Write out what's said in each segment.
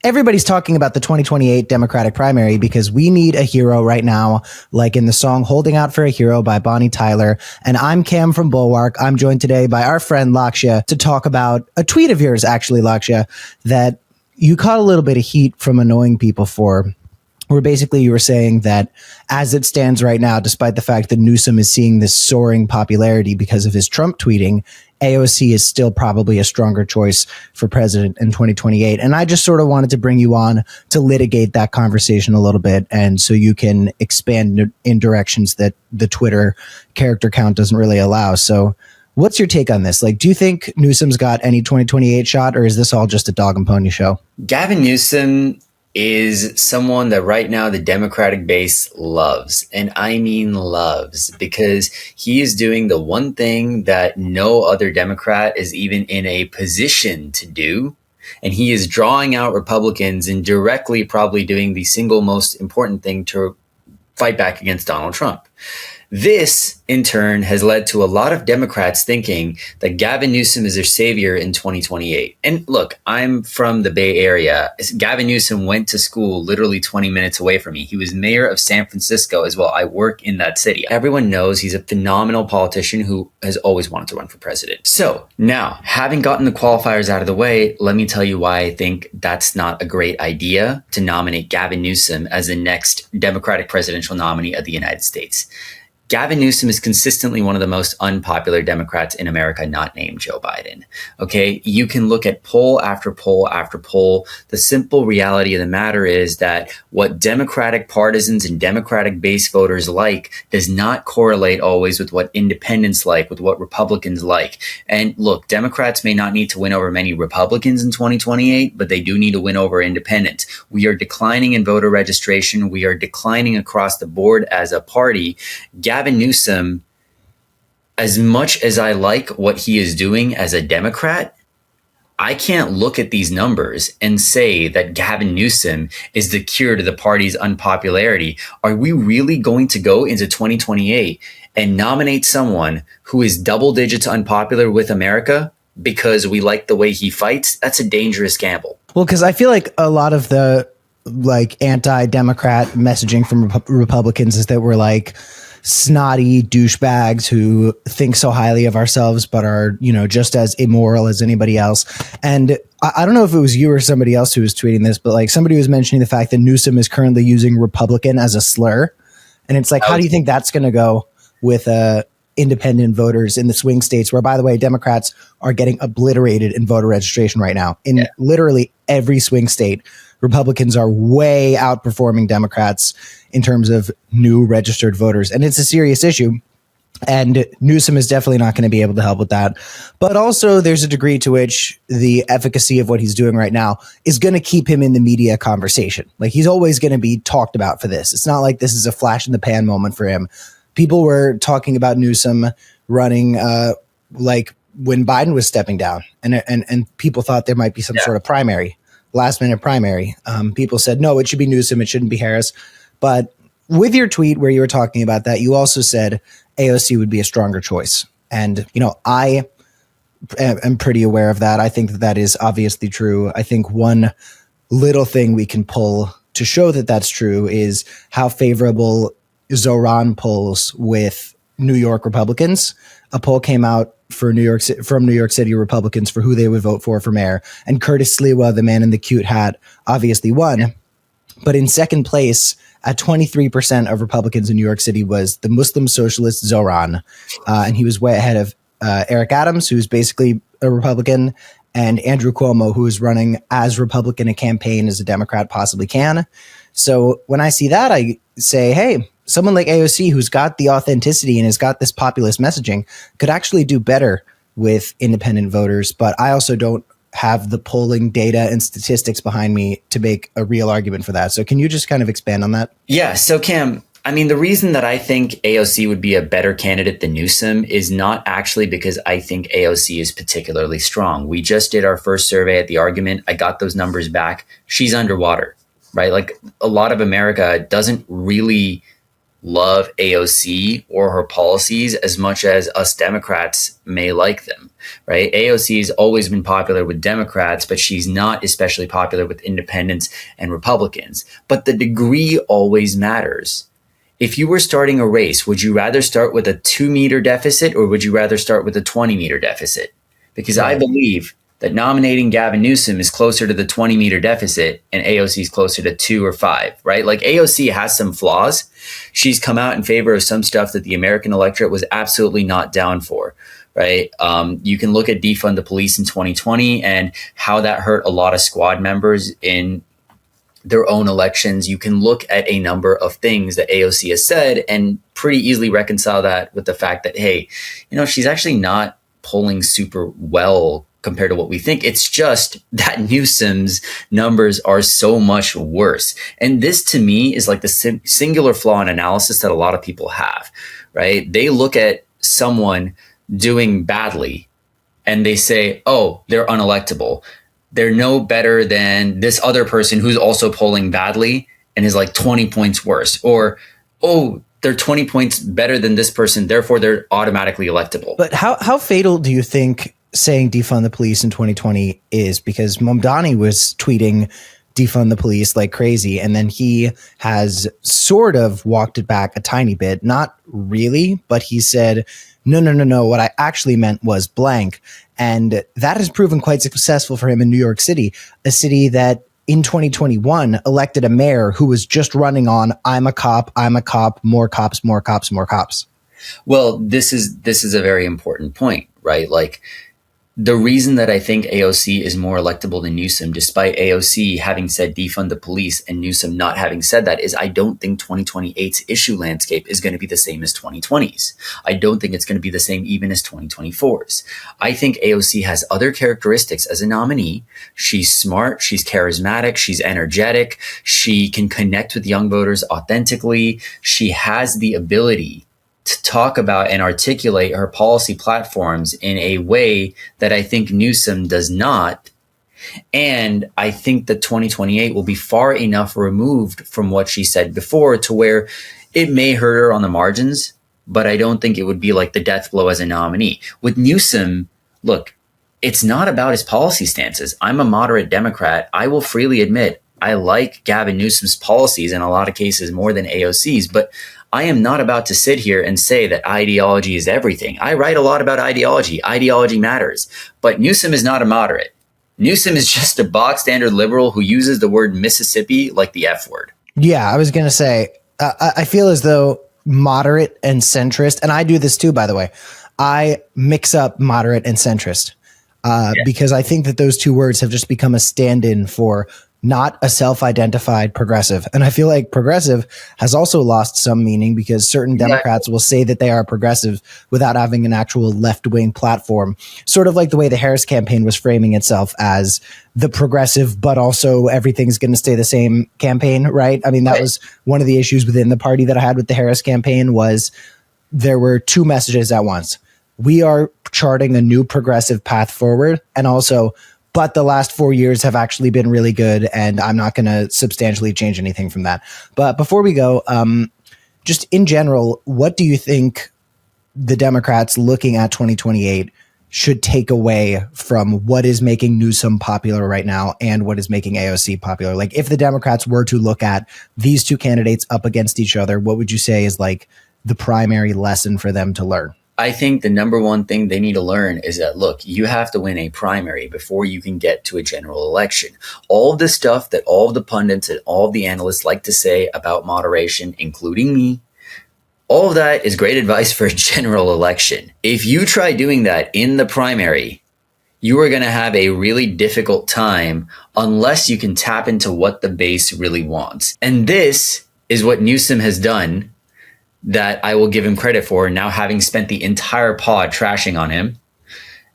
everybody's talking about the 2028 Democratic primary because we need a hero right now, like in the song Holding Out for a Hero by Bonnie Tyler. And I'm Cam from Bulwark. I'm joined today by our friend Lakshya to talk about a tweet of yours, actually, Lakshya, that you caught a little bit of heat from annoying people for, where basically you were saying that as it stands right now, despite the fact that Newsom is seeing this soaring popularity because of his Trump tweeting, AOC is still probably a stronger choice for president in 2028. And I just sort of wanted to bring you on to litigate that conversation a little bit. And so you can expand in directions that the Twitter character count doesn't really allow. So what's your take on this? Like, do you think Newsom's got any 2028 shot, or is this all just a dog and pony show? Gavin Newsom is someone that right now the Democratic base loves. And I mean loves, because he is doing the one thing that no other Democrat is even in a position to do. And he is drawing out Republicans and directly probably doing the single most important thing to fight back against Donald Trump. This, in turn, has led to a lot of Democrats thinking that Gavin Newsom is their savior in 2028. And look, I'm from the Bay Area. Gavin Newsom went to school literally 20 minutes away from me. He was mayor of San Francisco as well. I work in that city. Everyone knows he's a phenomenal politician who has always wanted to run for president. So now, having gotten the qualifiers out of the way, let me tell you why I think that's not a great idea to nominate Gavin Newsom as the next Democratic presidential nominee of the United States. Gavin Newsom is consistently one of the most unpopular Democrats in America, not named Joe Biden. Okay, you can look at poll after poll after poll. The simple reality of the matter is that what Democratic partisans and Democratic base voters like does not correlate always with what independents like, with what Republicans like. And look, Democrats may not need to win over many Republicans in 2028, but they do need to win over independents. We are declining in voter registration. We are declining across the board as a party. Gavin Newsom, as much as I like what he is doing as a Democrat, I can't look at these numbers and say that Gavin Newsom is the cure to the party's unpopularity. Are we really going to go into 2028 and nominate someone who is double digits unpopular with America because we like the way he fights? That's a dangerous gamble. Well, because I feel like a lot of the anti-Democrat messaging from Republicans is that we're snotty douchebags who think so highly of ourselves, but are, just as immoral as anybody else. And I don't know if it was you or somebody else who was tweeting this, but somebody was mentioning the fact that Newsom is currently using Republican as a slur. And it's how do you think that's going to go with independent voters in the swing states where, by the way, Democrats are getting obliterated in voter registration right now in literally every swing state? Republicans are way outperforming Democrats in terms of new registered voters. And it's a serious issue. And Newsom is definitely not going to be able to help with that. But also there's a degree to which the efficacy of what he's doing right now is going to keep him in the media conversation. He's always going to be talked about for this. It's not like this is a flash in the pan moment for him. People were talking about Newsom running when Biden was stepping down, and people thought there might be some sort of primary. Last minute primary. People said, no, it should be Newsom. It shouldn't be Harris. But with your tweet where you were talking about that, you also said AOC would be a stronger choice. And, I am pretty aware of that. I think that is obviously true. I think one little thing we can pull to show that that's true is how favorable Zoran polls with New York Republicans. A poll came out from New York City Republicans for who they would vote for mayor. And Curtis Sliwa, the man in the cute hat, obviously won. But in second place, at 23% of Republicans in New York City, was the Muslim socialist Zoran. And he was way ahead of Eric Adams, who's basically a Republican, and Andrew Cuomo, who is running as Republican a campaign as a Democrat possibly can. So when I see that, I say, hey, someone like AOC, who's got the authenticity and has got this populist messaging, could actually do better with independent voters. But I also don't have the polling data and statistics behind me to make a real argument for that. So can you just kind of expand on that? Yeah. So Cam, the reason that I think AOC would be a better candidate than Newsom is not actually because I think AOC is particularly strong. We just did our first survey at The Argument. I got those numbers back. She's underwater, right? A lot of America doesn't really love AOC or her policies as much as us Democrats may like them, right? AOC has always been popular with Democrats, but she's not especially popular with independents and Republicans. But the degree always matters. If you were starting a race, would you rather start with a 2-meter deficit or would you rather start with a 20-meter deficit? Because I believe that nominating Gavin Newsom is closer to the 20-meter deficit and AOC is closer to 2 or 5, right? Like AOC has some flaws. She's come out in favor of some stuff that the American electorate was absolutely not down for, right? You can look at defund the police in 2020 and how that hurt a lot of squad members in their own elections. You can look at a number of things that AOC has said and pretty easily reconcile that with the fact that, hey, she's actually not polling super well compared to what we think. It's just that Newsom's numbers are so much worse. And this to me is like the singular flaw in analysis that a lot of people have, right? They look at someone doing badly and they say, oh, they're unelectable. They're no better than this other person who's also polling badly and is like 20 points worse. Or, oh, they're 20 points better than this person, therefore they're automatically electable. But how fatal do you think saying defund the police in 2020 is? Because Mamdani was tweeting defund the police like crazy, and then he has sort of walked it back a tiny bit. Not really, but he said, no, what I actually meant was blank. And that has proven quite successful for him in New York City, a city that in 2021 elected a mayor who was just running on I'm a cop, more cops, more cops, more cops. Well, this is a very important point, right? Like, the reason that I think AOC is more electable than Newsom, despite AOC having said defund the police and Newsom not having said that, is I don't think 2028's issue landscape is going to be the same as 2020's. I don't think it's going to be the same even as 2024's. I think AOC has other characteristics as a nominee. She's smart, she's charismatic, she's energetic, she can connect with young voters authentically. She has the ability to talk about and articulate her policy platforms in a way that I think Newsom does not. And I think that 2028 will be far enough removed from what she said before to where it may hurt her on the margins, but I don't think it would be like the death blow as a nominee. With Newsom, look, it's not about his policy stances. I'm a moderate Democrat. I will freely admit I like Gavin Newsom's policies in a lot of cases more than AOC's, but I am not about to sit here and say that ideology is everything. I write a lot about ideology. Ideology matters. But Newsom is not a moderate. Newsom is just a box standard liberal who uses the word Mississippi like the F word. Yeah, I was going to say, I feel as though moderate and centrist, and I do this too, by the way, I mix up moderate and centrist because I think that those two words have just become a stand-in for not a self-identified progressive. And I feel like progressive has also lost some meaning because certain Democrats will say that they are progressive without having an actual left-wing platform, sort of like the way the Harris campaign was framing itself as the progressive, but also everything's going to stay the same campaign, right? I mean, that was one of the issues within the party that I had with the Harris campaign was there were two messages at once. We are charting a new progressive path forward, and also but the last 4 years have actually been really good, and I'm not going to substantially change anything from that. But before we go, just in general, what do you think the Democrats looking at 2028 should take away from what is making Newsom popular right now and what is making AOC popular? Like, if the Democrats were to look at these two candidates up against each other, what would you say is like the primary lesson for them to learn? I think the number one thing they need to learn is that, look, you have to win a primary before you can get to a general election. All of the stuff that all of the pundits and all of the analysts like to say about moderation, including me, all of that is great advice for a general election. If you try doing that in the primary, you are going to have a really difficult time unless you can tap into what the base really wants. And this is what Newsom has done that I will give him credit for, now having spent the entire pod trashing on him.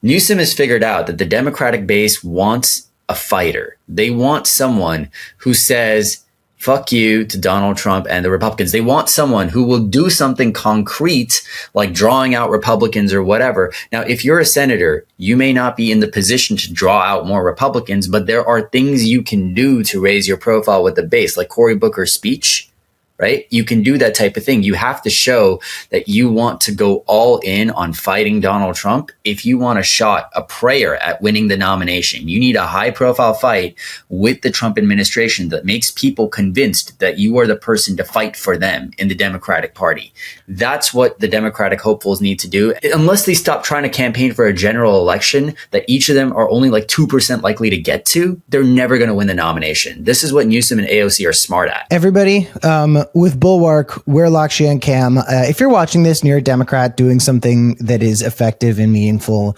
Newsom has figured out that the Democratic base wants a fighter. They want someone who says, fuck you to Donald Trump and the Republicans. They want someone who will do something concrete, like drawing out Republicans or whatever. Now, if you're a senator, you may not be in the position to draw out more Republicans, but there are things you can do to raise your profile with the base, like Cory Booker's speech, right? You can do that type of thing. You have to show that you want to go all in on fighting Donald Trump. If you want a shot, a prayer at winning the nomination, you need a high profile fight with the Trump administration that makes people convinced that you are the person to fight for them in the Democratic Party. That's what the Democratic hopefuls need to do. Unless they stop trying to campaign for a general election that each of them are only like 2% likely to get to, they're never going to win the nomination. This is what Newsom and AOC are smart at. Everybody, with Bulwark, we're Lakshya and Cam. If you're watching this and you're a Democrat doing something that is effective and meaningful,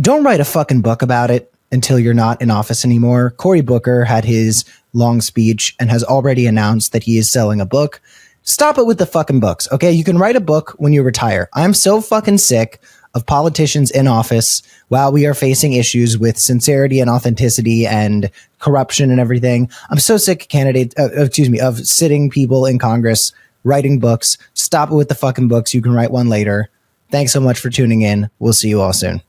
don't write a fucking book about it until you're not in office anymore. Cory Booker had his long speech and has already announced that he is selling a book. Stop it with the fucking books, okay? You can write a book when you retire. I'm so fucking sick of politicians in office while we are facing issues with sincerity and authenticity and corruption and everything. I'm so sick of sitting people in Congress writing books. Stop it with the fucking books. You can write one later. Thanks so much for tuning in. We'll see you all soon.